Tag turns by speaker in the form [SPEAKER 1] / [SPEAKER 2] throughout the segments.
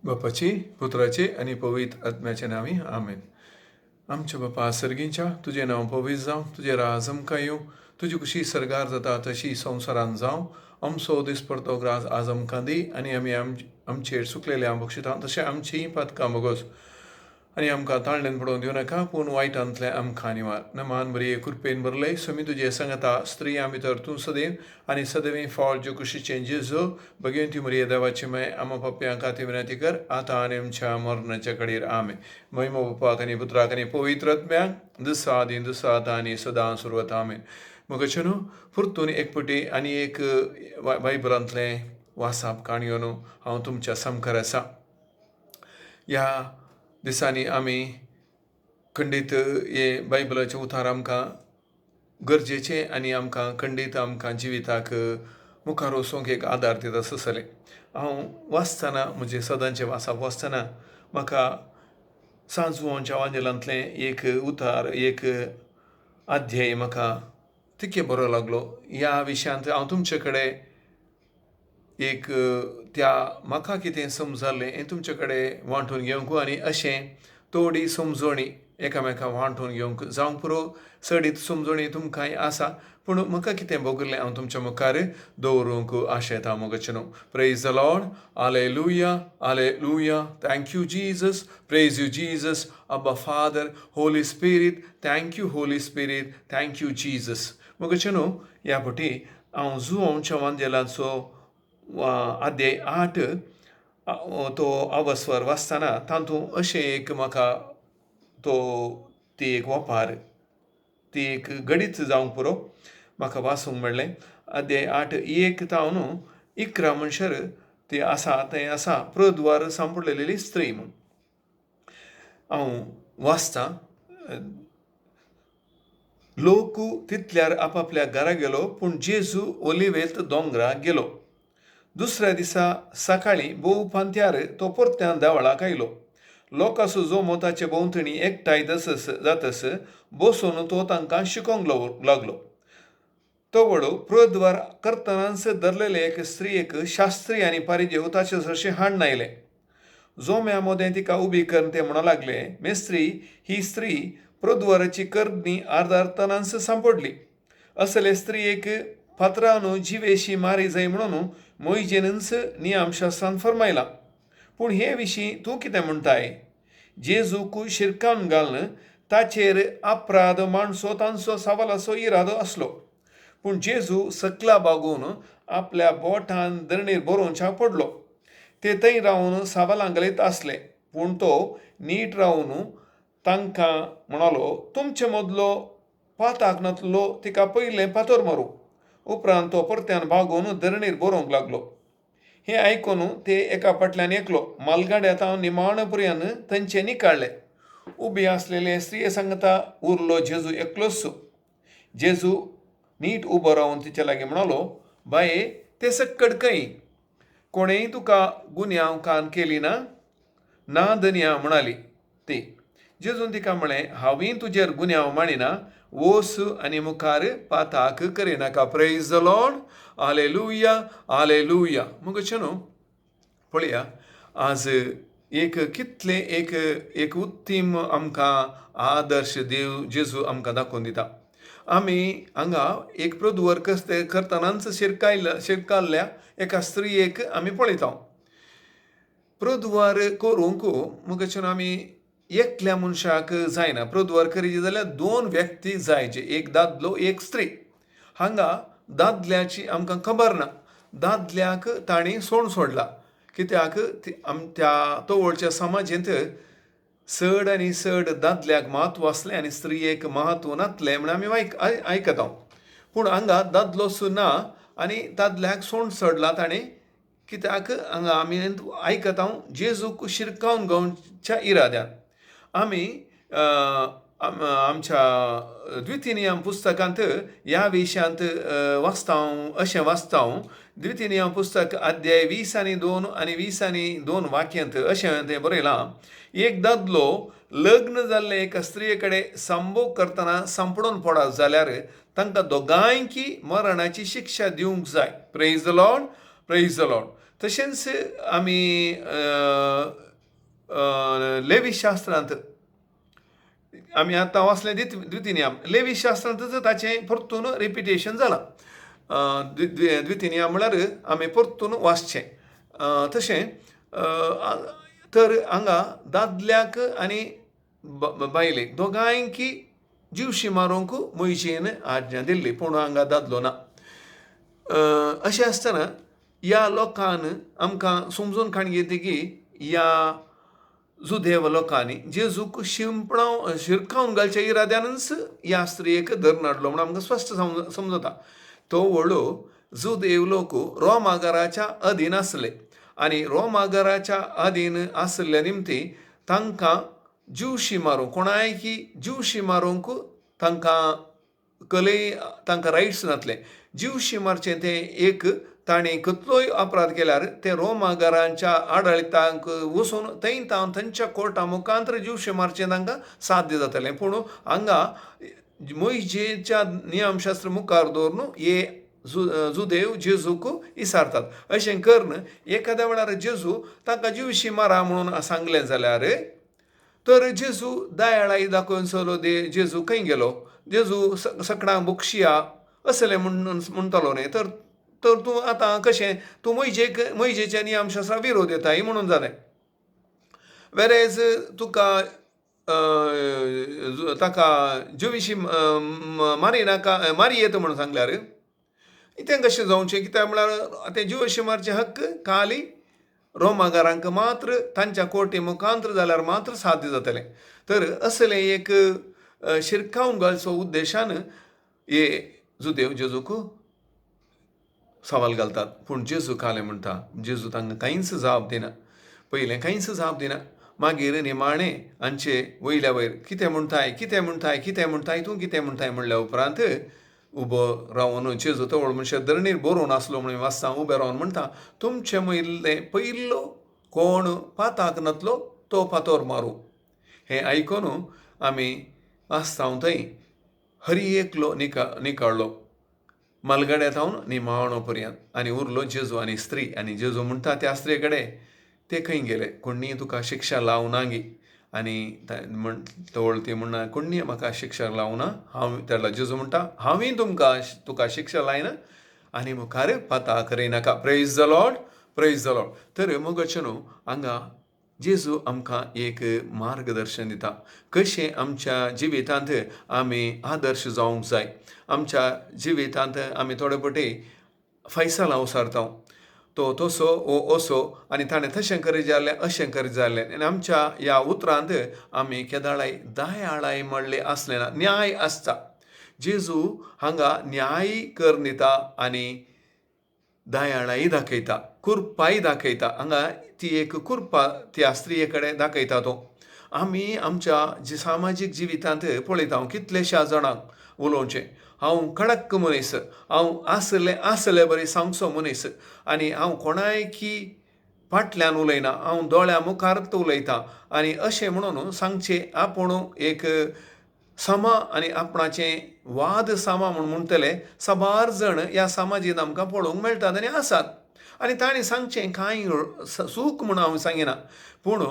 [SPEAKER 1] बापाची पुत्राचे आणि पवित्र आत्म्याचे नावी आमेन. आमच्या बापा सर्गींच्या तुझे नाव पवित्र जावं, तुझे राज आमकां येवं, तुजी कुशी सरगार जाता तशी संवसारांत जावं. आमचो दिसपडतो ग्रास आज आमकां दी आनी आमी आमचेर चुकलेले बक्षिता तशें आमचीं पातकां बगोस आनी आमकां ताळणेन पडोवन दिवं नाका, पूण वायटांतले आमकां निवार. नमान बरी कृपेन बरलय समी तुजे सांगता स्त्रियां भितर तूं सदैव आनी सदैवी फळ ज्यो कुशीचें जेजू भगवंती ती मरिये देवाची माय आमा पप्प्यां खातीर विनंती कर आतां आनी आमच्या मरणाच्या कडेर आमे. महिमा बापाक आनी पुत्राक आनी पवित्र आत्म्याक दिसात आनी सदां सुरवात आमेन. मग न्हू फुर्तून एकपटी आनी एक बायबलांतले वाचप काणयो न्हू हांव तुमच्या समकार आसा. ह्या दिसांनी आमी खंडीत हे बायबलाचें उतार आमकां गरजेचें आनी आमकां खंडीत आमकां जिविताक मुखार वचूंक एक आदार दिता आसतलें. हांव वाचतना म्हणजे सदांचें वाचप वाचतना म्हाका सांजवांच्या वांजेलांतलें एक उतार एक अध्याय म्हाका तितकें बरो लागलो. ह्या विशयांत हांव तुमचे कडेन एक त्या म्हाका कितें समजलें हें तुमचे कडेन वांटून घेवंक आनी अशें थोडी समजणी एकामेकां वांटून घेवंक जावंक पुरो सडीत समजणी तुमकांय आसा, पूण म्हाका कितें भोगलें हांव तुमच्या मुखार दवरूंक आशेता. मोगचे न्हू praise the Lord, hallelujah hallelujah, thank you Jesus, praise you Jesus, abba father, Holy Spirit, thank you Holy Spirit, thank you Jesus. मोगचे न्हू ह्या फावटी हांव जुआंवच्या वांजेलाचो अध्याय 8 तो अवस्वर वाचतना तातूंत अशें एक म्हाका ती एक वपार ती एक गडीत जावंक पुरो म्हाका वाचूंक मेळ्ळें. अध्याय 8 1 तावन 11 म्हणसर ती आसा तें आसा प्रद्वार सांपडलेली स्त्री म्हूण. हांव वाचतां. लोक तितल्यार आपापल्या घरा गेलो, पूण जेजू ओलिवेंत दोंगराक गेलो. दुसऱ्या दिसा सकाळी भोव पांत्यार तो परत्यान देवळाक आयलो. लोकांचो जमोताचे भोंवतणी एकठांय जातस बसून तो तांकां शिकोवंक लागलो. तो वडो प्रद्वार करतनाच धरलेले एक स्त्रियेक शास्त्री आनी फारिजेव ताचे सरशें हाडून आयले. जोम्या मोदें तिका उबी करून ते म्हणूंक लागले, मेस्त्री, ही स्त्री प्रद्वाराची करनी अर्धार्थनाच सांपडली. असले स्त्रियेक फातरावन जिवेशी मारी जाय म्हणून मोइजेनच नियमशास्त्रांत फरमायला. पूण हे विशीं तूं कितें म्हणटाय? जेजूक शिरकावन घालन ताचेर अपराध माणसो तांचो सवालाचो इरादो आसलो. पूण जेजू सकला बागून आपल्या बोटान धरणीर बरोवच्या पडलो. ते थंय रावन सवालां घालीत आसले, पूण तो नीट रावन तांकां म्हणालो, तुमचे मदलो पाताक नातलो तिका पयलें फातर मारूं. उपरांत तो परत्यान भागून धरणीर बरोवंक लागलो. हें आयकून ते एका फाटल्यान एकलो मालगाड्यांत हांव निमाणपर्यंत थंयचे निकाळले. उबी आसलेले स्त्रिये सांगता उरलो जेजू एकलोच. जेजू नीट उबो रावन तिचे लागीं म्हणालो, बाये, ते सक्कड खंय? कोणेय तुका गुन्यांव कान केली ना? ना धन्या म्हणाली ती. जेजून तिका म्हळें, हांवें तुजेर गुन्यांव मांडिना, वोस आनी मुखार पाताक करिनाका. Praise the Lord, hallelujah hallelujah. मगचे न्हू पळया, आज एक कितले एक उत्तम आमकां आदर्श देव जेजू आमकां दाखोवन दिता. आमी हांगा एक प्रद्वार करतनाच शिरकाल्ल्या एका स्त्रियेक आमी पळयता. प्रद्वार करूंक मगचे आमी एकल्या मनशाक जायना. प्रद्वार करीत जाल्यार 2 व्यक्ती जायचे, एक दादलो एक स्त्री. हांगा दादल्याची आमकां खबर ना. दादल्याक ताणी सोडला, कित्याक त्या तवळच्या समाजींत चड आनी चड दादल्याक म्हत्व आसलें आनी स्त्रियेक म्हत्व नासलें म्हण आमी आयकता. पूण हांगा दादलोच ना आनी दादल्याक सोडला ताणें, कित्याक हांगा आमी आयकता जेजूक शिरकावन घेवच्या इराद्यान. आमी आमच्या द्वितीय पुस्तकांत ह्या विशयांत अशें वाचता. द्वितीय पुस्तक अध्याय 20:2 आनी 20:2 वाक्यांत अशें तें बरयलां, एक दादलो लग्न जाल्ले एका स्त्रिये कडेन संभोग करतना संपडून पडत जाल्यार तांकां दोगांयकी मरणाची शिक्षा दिवंक जाय. Praise the Lord, praise the Lord. तशेंच आमी लेवी शास्त्रांत आमी आतां वाचलें द्वितीनियम लेवी शास्त्रांत ताचें परतून रिपिटेशन जालां. द्वितीनियम म्हळ्यार आमी परतून वाचचें. तशें तर हांगा दादल्याक आनी बायलेक दोगांयकी जीवशी मारूंक मोयशेन आज्ञा दिल्ली, पूण हांगा दादलो ना. अशें आसतना ह्या लोकान आमकां समजून घेतली की ह्या जुदेव लोकांनी जेजूक शिरकावन घालच्या इराद्यानच ह्या स्त्रियेक धरून हाडलो म्हणून आमकां स्पश्ट समजता. तो व्हडलो जुदेव लोक रोमागाराच्या अधीन आसले आनी रोमागाराच्या अधीन आसल्या निमती तांकां जीवशी मारूंक कोणायकी जीवशी मारूंक तांकां रायट्स नासले. जीवशी मारचें तें एक ताणें कसलोय अपराध केल्यार ते रोमागारांच्या आडळितांक वचून थंयच्या कोर्टा मुखांतर जीवशी मारचें तांकां साध्य जातलें. पूण हांगा मोइशेच्या नियमशास्त्र मुखार दवरून हे जुदेव जेजूक इसारतात. अशें करून एखाद्या वेळार जेजू तांकां जीवशी मारा म्हणून सांगलें जाल्यार तर जेजू दयाळाई दाखोवन चलो जेजू खंय गेलो, जेजू सकाळां बक्षिया असलें म्हणटलो न्ही. तर तूं आतां कशें तूं मोइशेच्या नियमशास्त्रा विरोध येताय म्हणून जालें. वेरेज तुका ताका जीवशी मारी येता म्हणून सांगल्यार तें कशें जावचें, कित्याक म्हळ्यार तें जीवशी मारचें हक्क खाली रोमागारांक मात्र तांच्या कोर्टी मुखांतर जाल्यार मात्र साध्य जातलें. तर असलें एक शिरकावन घालचो उद्देशान हे जुदेव जेजूक सवाल घालतात. पूण जेजू कालें म्हणटा, जेजू तांकां कांयच जाप दिना. पयलें कांयच जाप दिना. मागीर निमाणें हांचे वयल्या वयर कितें म्हणटाय तूं कितें म्हणटाय म्हणल्या उपरांत उबो रावन जेजू तवळ मनशां धरणीर बरोवन आसलो म्हणून वाचता. उबे रावन म्हणटा, तुमचे मदले पयलो कोण पाताक नतलो तो फातोर मारूं. हें आयकून आमी आसता थंय हरी एकलो निकाळ्ळो मलगड्यातावन निमाणो पर्यंत आनी उरलो जेजू आनी स्त्री. आनी जेजू म्हणटा त्या स्त्रे कडेन ते खंय गेले, कोणी तुका शिक्षा लावं ना गी. आनी तवळ ती म्हणना कोणी म्हाका शिक्षा लावं ना. तेन्ना जेजू म्हणटा हांवें तुका शिक्षा लायना आनी मुखार पाताक रयनाका. Praise the Lord, praise the Lord. तर मोगोचे न्हू हांगा जेजू आमकां एक मार्गदर्शन दिता कशें आमच्या जिवितांत आमी आदर्श जावंक जाय. आमच्या जिवितांत आमी थोडे पटी फैसला उसारता तो तसो वो असो आनी ताणें तशें करी जाल्लें अशें करी जाल्लें. आनी आमच्या ह्या उतरांत आमी केदाळाय दयाळाय म्हणलें आसलें ना. न्याय आसता. जेजू हांगा न्याय कर दिता आनी दयाळाई दाखयता, कुरपाई दाखयता. हांगा ती एक कुरपा त्या स्त्रिये कडेन दाखयता तो. आमी आमच्या सामाजीक जिवितांत पळयता कितलेशा जाणांक उलोवचें. हांव कडक मनीस, हांव आसलें बरें सांगचो मनीस आनी हांव कोणायकी फाटल्यान उलयना, हांव दोळ्या मुखारत उलयतां आनी अशें म्हणून सांगचें आपूण एक समा आनी आपणाचें वाद सामा म्हणून म्हणटले साबार जण ह्या समाजीन आमकां पळोवंक मेळटात आनी आसात. आनी ताणें सांगचें कांय सूख म्हणून हांव सांगिना. पूण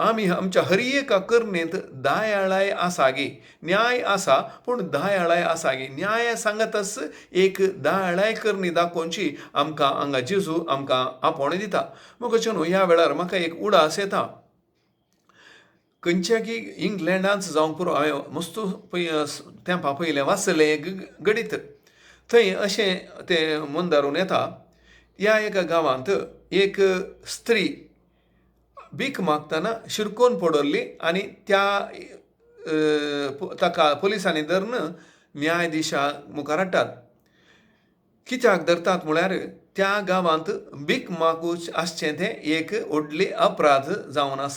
[SPEAKER 1] आमी आमच्या हर एका करणेंत दयाळाय आसा गे. न्याय आसा पूण दयाळाय आसा गे. न्याय सांगतच एक दयाळाय करणी दाखोवची आमकां हांगा जेजू आमकां आपोवणें दिता. मगोचे न्हू ह्या वेळार म्हाका एक उडास येता. खंयच्या की इंग्लंडांत जावंक पुरो हांवें मस्त तेंपा पयलें वाचलें गणीत. थंय अशें तें मन धारून येता. ह्या एका गांवांत एक स्त्री भीक मागतना शिरकोन पडल्ली आनी ताका पुलिसांनी धरून न्यायाधीशा मुखार हाडटात. कित्याक धरतात म्हळ्यार त्या गांवांत भीक मागूच आसचें तें एक व्हडली अपराध जावन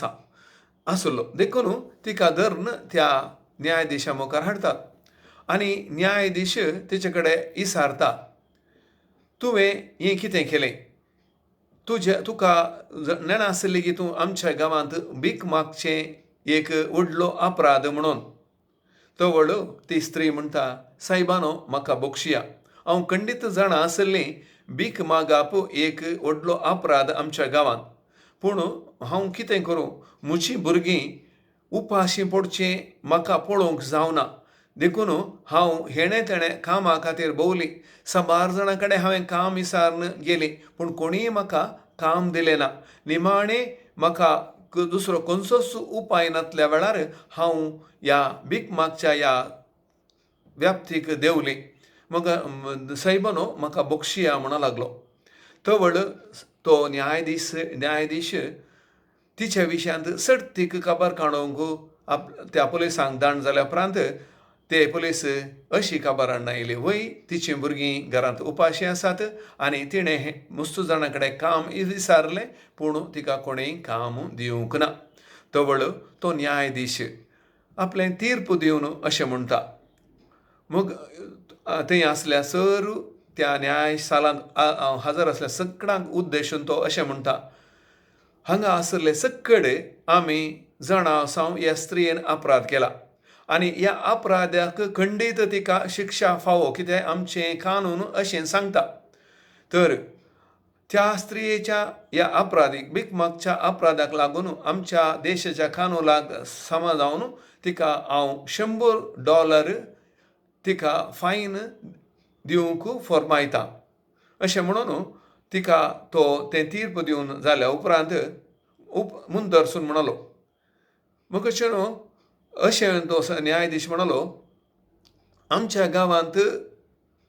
[SPEAKER 1] आसलो देखून तिका धरून त्या न्यायाधीशा मुखार हाडतात. आनी न्यायाधीश तेचे कडेन इसारता, तुवें हें कितें केलें? तुका नेण आसली की तूं आमच्या गांवांत भीक मागचें एक व्हडलो अपराध म्हणून. तो व्हडलो ती स्त्री म्हणटा, सायबानो म्हाका बक्षिया. हांव खंडीत जाणा आसलीं भीक मागप एक व्हडलो अपराध आमच्या गांवांत. पूण हांव कितें करूं? म्हजीं भुरगीं उपाशीं पडचें म्हाका पळोवंक जावना. देखून हांव हेणे तेणें कामा खातीर भोंवली. 6 जाणां कडेन हांवें काम विचारून गेलीं, पूण कोणीय म्हाका काम दिलें ना. निमाणें म्हाका दुसरो खंयचोच उपाय नासल्या वेळार हांव ह्या भीक मागच्या ह्या व्याप्तीक देंवली. मग सायबानो म्हाका बक्षिया म्हणूं लागलो. तवळ तो न्यायाधीश तिच्या विशयांत सर्तीक खबर काडूंक त्या पुलिसांक धाडून जाल्या उपरांत ते पुलीस अशी खबर हाडून आयली, वय तिचीं भुरगीं घरांत उपाशी आसात आनी तिणें 30 जाणां कडेन काम विचारलें, पूण तिका कोणेंय काम दिवंक ना. तवळ तो न्यायाधीश आपलें तीर्प दिवन अशें म्हणटा. मग थंय आसल्या त्या न्यायशालांत हजर आसल्या सगळ्यांक उद्देशून तो अशें म्हणटा, हांगा आसले सकड आमी जाणा सावन ह्या स्त्रियेन अपराध केला आनी ह्या अपराधाक खंडीत तिका शिक्षा फावो, कित्याक आमचें कानून अशें सांगता. तर त्या स्त्रियेच्या ह्या अपराधीक भीक मागच्या अपराधाक लागून आमच्या देशाच्या कानूनाक समजावन तिका हांव $100 तिका फायन दिवंक फरमायता. अशें म्हणून तिका तें तीर्प दिवन जाल्या उपरांत मुनदरसून म्हणलो. मग अशें तो न्यायाधीश म्हणलो, आमच्या गांवांत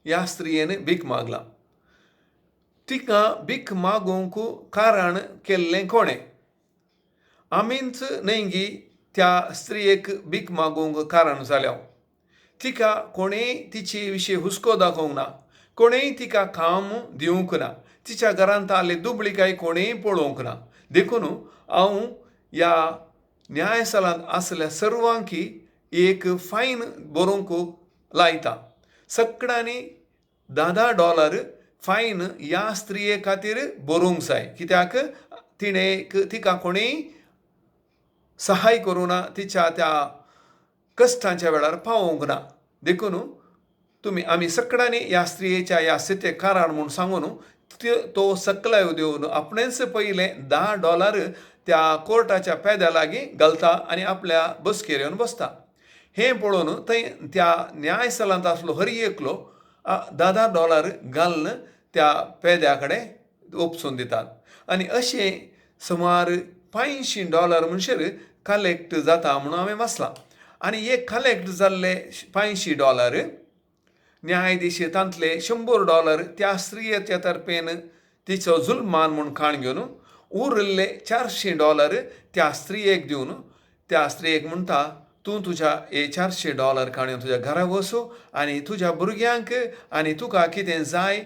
[SPEAKER 1] ह्या स्त्रियेन भीक मागला. तिका भीक मागूंक कारण केल्लें कोणें? आमीच न्हय त्या स्त्रियेक भीक मागूंक कारण जाल्या. तिका कोणेंय तिचे विशीं हुस्को दाखोवंक ना. कोणेंय तिका काम दिवंक ना. तिच्या घरांत आले दुबळीकाय कोणेंय पळोवंक ना. देखून हांव ह्या न्यायशालांत आसल्या सर्वांक एक फायन भरूंक लायता. सगळ्यांनी $10 फायन ह्या स्त्रिये खातीर भरूंक जाय, कित्याक तिका कोणेंय सहाय करूं ना, तिच्या त्या कश्टांच्या वेळार पावोवंक ना. देखून आमी सगळ्यांनी ह्या स्त्रियेच्या ह्या स्थितीक कारण म्हूण सांगून तो सकलाय देवन आपणेच पयलें $10 त्या कोर्टाच्या पेद्या लागीं घालता आनी आपल्या बसकेर येवन बसता. हें पळोवन थंय त्या न्यायशालांत आसलो हर एकलो $10 घालून त्या पेद्या कडेन ओपसून दितात. आनी अशें सुमार $500 म्हणसर कलेक्ट जाता म्हणून हांवें वाचलां. आनी हे कलेक्ट जाल्ले $500 न्यायाधीश तांतले $100 त्या स्त्रियेच्या तर्फेन तिचो जुल्मान म्हूण खाण घेवन उरिल्ले $400 त्या स्त्रियेक दिवन त्या स्त्रियेक म्हणटा, तूं तुज्या हे $400 काडून तुज्या घरा वचो आनी तुज्या भुरग्यांक आनी तुका कितें जाय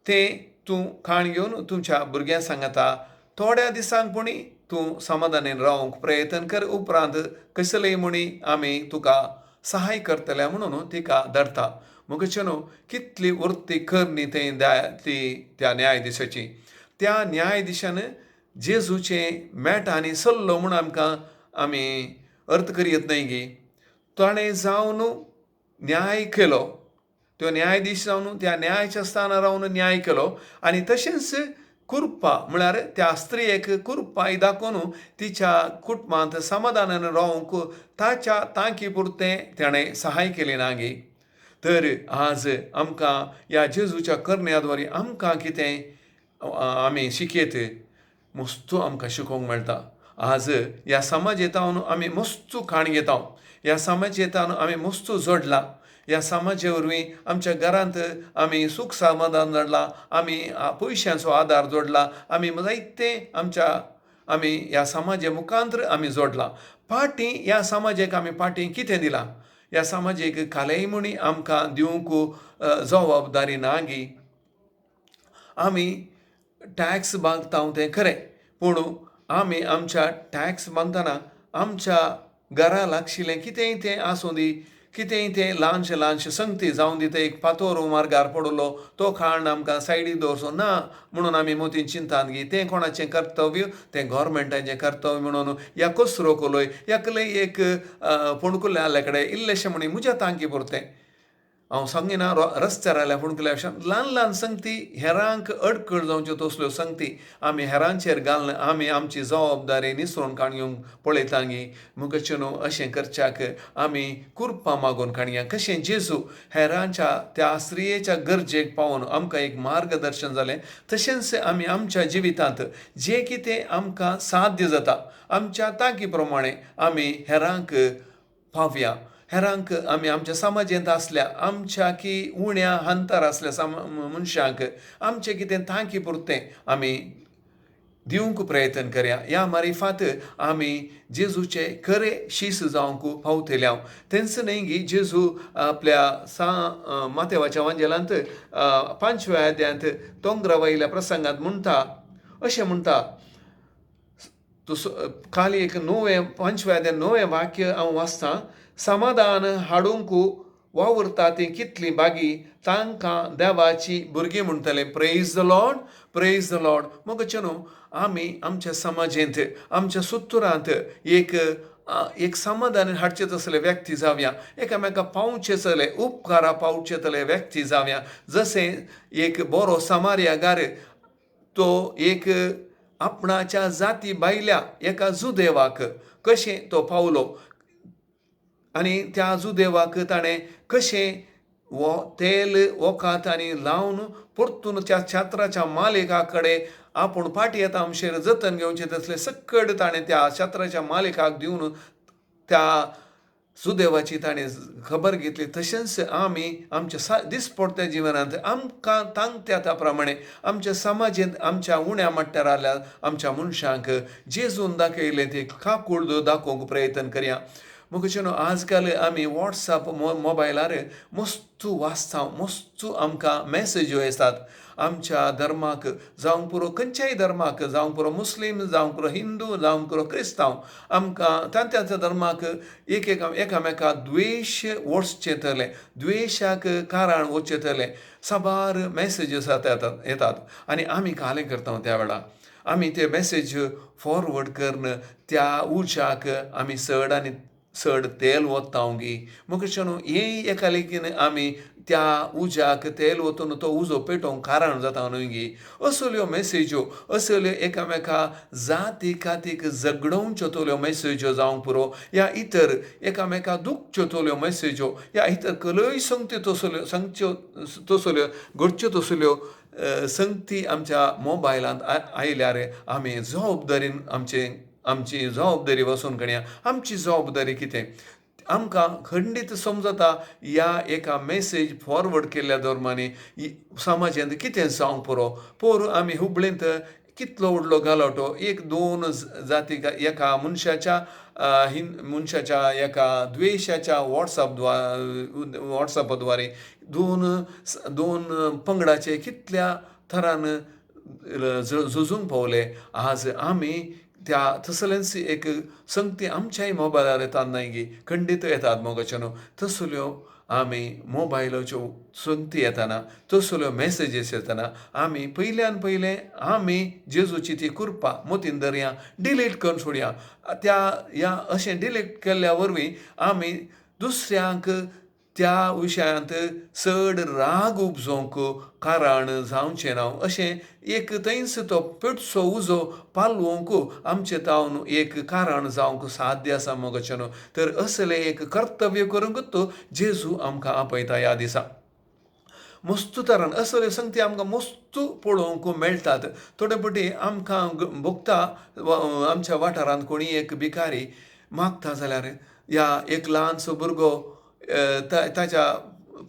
[SPEAKER 1] तें तूं खाण घेवन तुमच्या भुरग्यांक सांगता. थोड्या दिसांक पुणी तूं समाधानीन रावंक प्रयत्न कर, उपरांत कसलेय म्हणी आमी तुका सहाय करतले म्हणून तिका धाडटा. मगचेनो कितली वृत्ती करणी त्या न्यायाधीशाची. त्या न्यायाधीशान जेजूचें मेट आनी सल्लो म्हूण आमी अर्थ करीत न्हय ताणें जावन न्याय केलो. तो न्यायाधीश जावन त्या न्यायाच्या स्थानार रावन न्याय केलो आनी तशेंच कृपा म्हळ्यार त्या स्त्रियेक कृपाय दाखोवन तिच्या कुटुंबांत समाधानान रावंक तांकी पुरतें ताणें सहाय केली ना गे. तर आज आमकां ह्या जेजूच्या करण्याद्वारे आमकां कितें आमी शिकयत, मस्तू आमकां शिकोवंक मेळटा. आज ह्या समाजेंतावन आमी मस्तू खाण घेता. ह्या समाजेंतावन आमी मस्तू जोडला. ह्या समाजे वरवीं आमच्या घरांत आमी सूख समाधान जोडला, आमी पयशांचो आदार जोडला, आमी जायतें आमी ह्या समाजे मुखांतर आमी जोडला. फाटीं ह्या समाजेक आमी फाटीं कितें दिलां? ह्या समाजेक कालय म्हणी आमकां दिवंक जबाबदारी ना गी. आमी टॅक्स बांदता तें खरें, पूण आमी आमच्या टॅक्स बांदतना आमच्या घरा लागशिल्लें कितेंय तें आसूं दी, कितेंय तें ल्हानशें संगती जावं दी, एक पातोर मार्गार पडलो तो खाण आमकां सायडीक दवरचो ना म्हणून आमी मोतीन चिंतात गी. तें कोणाचें कर्तव्य? तें गव्हर्मेंटाचें कर्तव्य म्हणून ह्या कसरो कोलोय एकले एक पणकुले आसले कडेन इल्लेशें म्हणी म्हज्या तांकी पुरतें हांव सांगिना रस्त्यार आयल्या पूण केल्या ल्हान ल्हान संगती हेरांक अडखळ जावच्यो तसल्यो संगती आमी हेरांचेर घालून आमी आमची जबाबदारी निसरून काणयोंक पळयतांगी मुखाचे न्हू अशें करच्याक आमी कुर्पा मागून काणया कशें जेजू हेरांच्या त्या स्त्रियेच्या गरजेक पावून आमकां एक मार्गदर्शन जालें तशेंच आमी आमच्या जिवितांत जें कितें आमकां साध्य जाता आमच्या तांकी प्रमाणें आमी हेरांक पावया हेरांक आमी आमच्या समाजांत आसल्या आमच्या की उण्या अंतर आसल्या मनशांक आमचें कितें तांकी पुरतें आमी दिवंक प्रयत्न करया ह्या मारिफात आमी जेजूचे खरे शीस जावंक पावतल्या तेंच न्ही जेजू आपल्या मातेवाच्या वांजेलांत 5व्या अध्यायांत दोंगरा वयल्या प्रसंगांत म्हणटा अशें म्हणटा खाली एक 5व्या अध्याय 9वें वाक्य हांव वाचतां समाधान हाडूंक वावुरता ती कितली बागी तांकां देवाची भुरगीं म्हणटले प्रेज द लॉर्ड मग न्हू आमी आमच्या समाजेंत आमच्या सुत्तुरांत एक समाधान हाडचे तसले व्यक्ती जावया एकामेका पावचे तले उपकारा पावचे तले व्यक्ती जावया जशें एक बरो समार्यागार तो एक आपणाच्या जाती भायल्या एका जुदेवाक कशें तो पावलो आनी त्या जुदेवाक ताणें कशें तेल वोकात आनी लावन परतून त्या छात्राच्या मालिका कडेन आपूण पाटयेता आमचेर जतन घेवचें तसलें सकट ताणें त्या छात्राच्या मालिकाक दिवन त्या सुदेवाची ताणें खबर घेतली तशेंच आमी आमच्या दिसपडट्या जिवनांत आमकां तांकत्या त्या प्रमाणें आमच्या समाजेंत आमच्या उण्या मट्ट्यार आल्या आमच्या मनशांक जेजून दाखयलें तें काकूळ दाखोवंक प्रयत्न करया मुखाचे न्हू आजकाल आमी वॉट्सॅप मोबायलार मस्तू वाचता मस्तू आमकां मेसेज्यो येतात आमच्या धर्माक जावंक पुरो खंयच्याय धर्माक जावंक पुरो मुस्लीम जावंक पुरो हिंदू जावंक पुरो क्रिस्तांव आमकां त्या धर्माक एकामेका द्वेश वचचे तले द्वेशाक कारण वचचे तले साबार मेसेजीस येतात आनी आमी कालें करता त्या वेळा आमी ते मेसेज फॉरवर्ड करून त्या उज्याक आमी चड तेल वतांगी मुखाचे न्हू हें एका लेकीन आमी त्या उज्याक तेल वतून तो उजो पेटोवंक कारण जाता न्हय असल्यो मेसेज्यो असल्यो एकामेका जाती कातीक झगडोवच्यो तल्यो मेसेज्यो जावंक पुरो या इतर एकामेका दुखच्यो तल्यो मेसेज्यो या इतर कलय संगती तसल्यो घडच्यो तसल्यो संगती आमच्या मोबायलांत आयल्यार आमी जबाबदारीन आमची जबाबदारी वचून काणया आमची जबाबदारी कितें आमकां खंडीत समजता ह्या एका मेसेज फॉरवर्ड केल्ल्या दरम्यान समाजांत कितें जावंक पुरो आमी हुबळेंत कितलो व्हडलो गालोटो एक दोन जातीक एका मनशाच्या एका द्वेशाच्या वॉट्सॅपाद्वारे दोन पंगडाचे कितल्या थरान झुजूंक पावले आज आमी त्या तसलेंच एक संगती आमच्याय मोबायलार येतात न्हय खंडीत येतात मोगाचे न्हू तसल्यो आमी मोबायलाच्यो संगती येतना तसल्यो मेसेजीस येतना आमी पयलें आमी जेजूची ती कुर्पा मोतीन धरया डिलीट करून सोडया ह्या अशें डिलीट केल्ल्या वरवीं आमी दुसऱ्यांक त्या विशयांत चड राग उपजोवंक कारण जावचें ना अशें एक थंयच तो पेटसो उजो पालवंक आमचे तावन एक कारण जावंक साध्य आसा मोगाचे न्हू तर असलें एक कर्तव्य करूंकच जेजू आमकां आपयता ह्या दिसा मस्तू तरान असल्यो संगती आमकां मस्तू पळोवंक मेळटात थोडे फावटी आमकां भोगता आमच्या वाठारांत कोणी एक भिकारी मागता जाल्यार ह्या एक ल्हानसो भुरगो ताच्या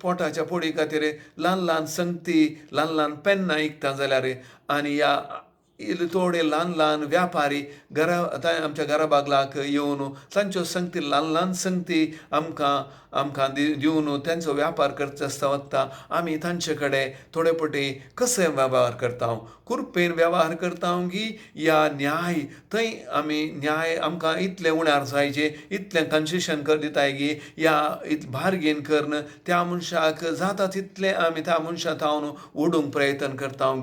[SPEAKER 1] पोटाच्या पोडी खातीर ल्हान संगती ल्हान पेन्नां विकता जाल्यार आनी ह्या थोडे ल्हान व्यापारी आमच्या घरा बागलाक येवन तांच्यो संगती ल्हान संगती आमकां दिवन तांचो व्यापार करता आसता आमी तांचे कडेन थोडे फावटी कशें वेव्हार करता कुरपेन वेव्हार करता या न्याय थंय आमी न्याय आमकां इतलें उण्यार जायचे इतलें कन्सेशन दिताय या बार्गेन करून त्या मनशाक जाता तितलें आमी त्या मनशाक हांव ओडूंक प्रयत्न करता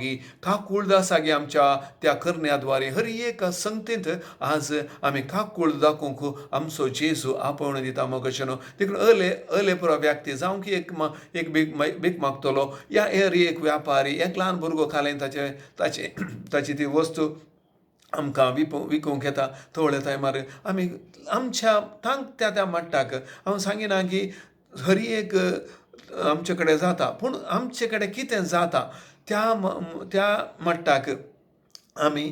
[SPEAKER 1] काकूळ आसा आमच्या त्या करण्याद्वारे हर एक संगतींत आज आमी काकूळ दाखोवंक आमचो जेजू आपोवन दिता मोगशेनो देखून अले पुरो व्यक्ती जावं की एक भीक मागतलो या एरी एक व्यापारी एक ल्हान भुरगो खालें ताची ती वस्तू आमकां विकूंक येता थोड्या टायमार आमी आमच्या त्या मट्टाक हांव सांगिना की हर एक आमचे कडेन जाता पूण आमचे कडेन कितें जाता त्या मट्टाक आमी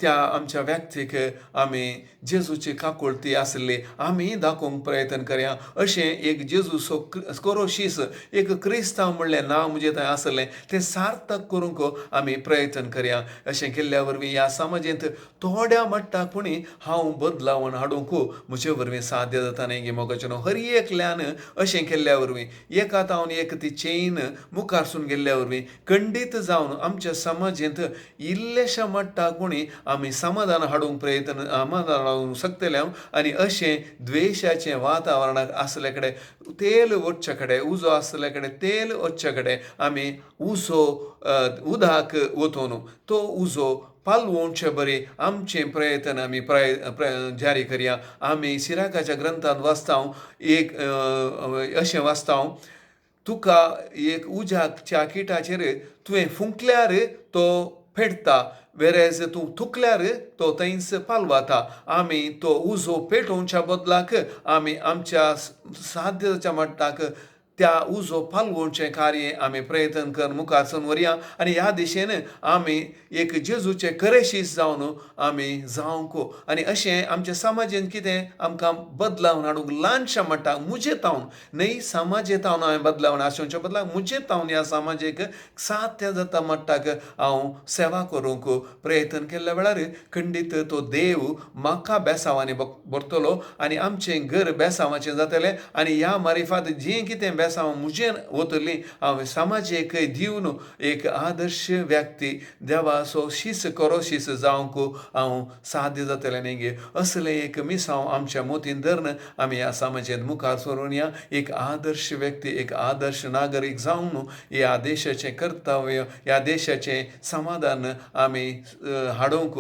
[SPEAKER 1] त्या आमच्या व्यक्तीक आमी जेजूची काकुळटी आसली आमी दाखोवंक प्रयत्न करया अशें एक जेजू कोरोशीस एक क्रिस्तांव म्हणलें नांव म्हणजे थंय आसलें तें सार्थक करूंक आमी प्रयत्न करया अशें केल्ल्या वरवीं ह्या समाजेंत थोड्या मट्टाक पूण हांव बदलावण हाडूंक म्हजे वरवीं साध्य जाता न्ही गे मोगाचें हर एकल्यान अशें केल्ल्या वरवीं एका तावन एक ती चेन मुखारसून गेल्ल्या वरवीं खंडीत जावन आमच्या समाजेंत इल्लेशा मट्टाक पूण आमी समाधान हाडूंक समाधान हाडूंक शकतले आनी अशें द्वेशाचें वातावरणाक आसले कडेन तेल वचचे कडेन उजो आसले कडेन तेल वचचे कडेन आमी उदक वतून तो उजो पालवोवचे बरे आमचे प्रयत्न आमी जारी करया आमी सिराकाच्या ग्रंथांत वाचता एक अशें वाचता तुका एक उज्याच्या किटाचेर तुवें फुंकल्यार तो फेडटा वेरेज तूं थुकल्यार तो थंयच पालवाता आमी तो उजो पेटोवच्या बदलाक आमी आमच्या साध्यच्या मट्टाक त्या उजो पालवोवचें कार्य आमी प्रयत्न कर मुखारसून व्हरया आनी ह्या दिशेन आमी एक जेजूचे करेशीस जावन आमी जावंक आनी अशें आमच्या समाजेंत कितें आमकां बदलावन हाडूंक ल्हानशा मट्टाक मुजेतावन न्हय समाजेतावन हांवें बदलावन आसूंच्या बदलाक मुजेतावन ह्या समाजेक साध्य जाता मट्टाक हांव सेवा करूंक प्रयत्न केल्ल्या वेळार खंडीत तो देव म्हाका बेसांवांनी भरतलो आनी आमचें घर बेसांवाचें जातलें आनी ह्या मारिफात जें कितें बेसांव मुजेर वतलीं हांव समाजेक दिवन एक आदर्श व्यक्ती देवाचो करोशीस जावंक हांव साध्य जातलें न्ही गे असलें एक मिसांव आमच्या मोतीन धरून आमी ह्या समाजेंत मुखार सरून या एक आदर्श व्यक्ती एक आदर्श नागरीक जावन ह्या देशाचें कर्तव्य ह्या देशाचें समाधान आमी हाडूंक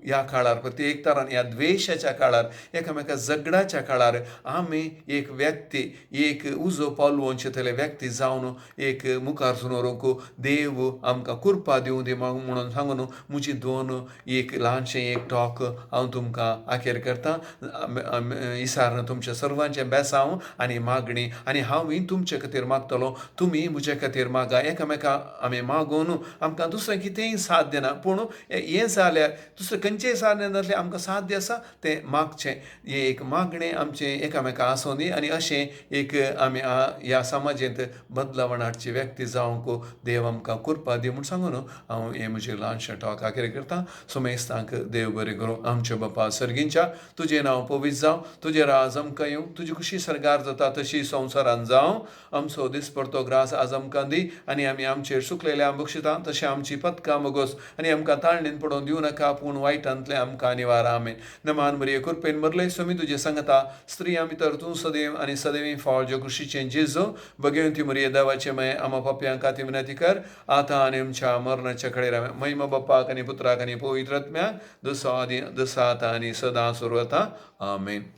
[SPEAKER 1] ह्या काळार प्रत्येक तरान ह्या द्वेशाच्या काळार एकामेका झगडाच्या काळार आमी एक व्यक्ती एक उजो पालवोवचेतले व्यक्ती जावन एक मुखार सुनोवंक देव आमकां कृपा दिवं दी म्हणून सांगून म्हजी दोन एक ल्हानशें एक टॉक हांव तुमकां आखेर करतां इसारण तुमच्या सर्वांचें बेसांव आनी मागणी आनी हांवूय तुमचे खातीर मागतलो तुमी म्हजे खातीर मागा एकामेका आमी मागून आमकां दुसरें कितेंय साध्य ना पूण हें जाल्यार दुसरें खंयचेंय साध्य नासलें आमकां साध्य आसा तें मागचें हें एक मागणें आमचें एकामेका आसूं दी आनी अशें एक आमी ह्या समाजेंत बदलावण हाडची व्यक्ती जावंक देव आमकां कृपा दी म्हूण सांगून हांव हें म्हजें ल्हानशें टॉक आखेर करतां सुमेस्तांक देव बरें करूं आमचे बापा सर्गींच्या तुजें नांव पवित्र जावं तुजें राज आमकां येवं तुजी खुशी सरगार जाता तशी संवसारांत जावं आमचो दिसपडतो ग्रास आज आमकां दी आनी आमी आमचेर सुकलेल्या बक्षितां तशें आमची पदकां मोगोस आनी आमकां ताळणेन पडोवन दिवं नाका पूण वायटांतले आमकां निवार आमेन नमान बरी कृपेन मरले सोमी तुजें सांगता स्त्रियां भितर तूं सदैव आनी सदैवी फाळ ज्यो खुशीचें जेजो बगेवन ती मरी देवाचे माय आमा पप्प्यांक खातीर विनंती कर आतां आनी आमच्या मरणाच्या कडेन महिमा बापाक आनी पुत्राक आनी पवित्र आत्म्याक दसा आतां आनी सदां सुरू आतां आमेन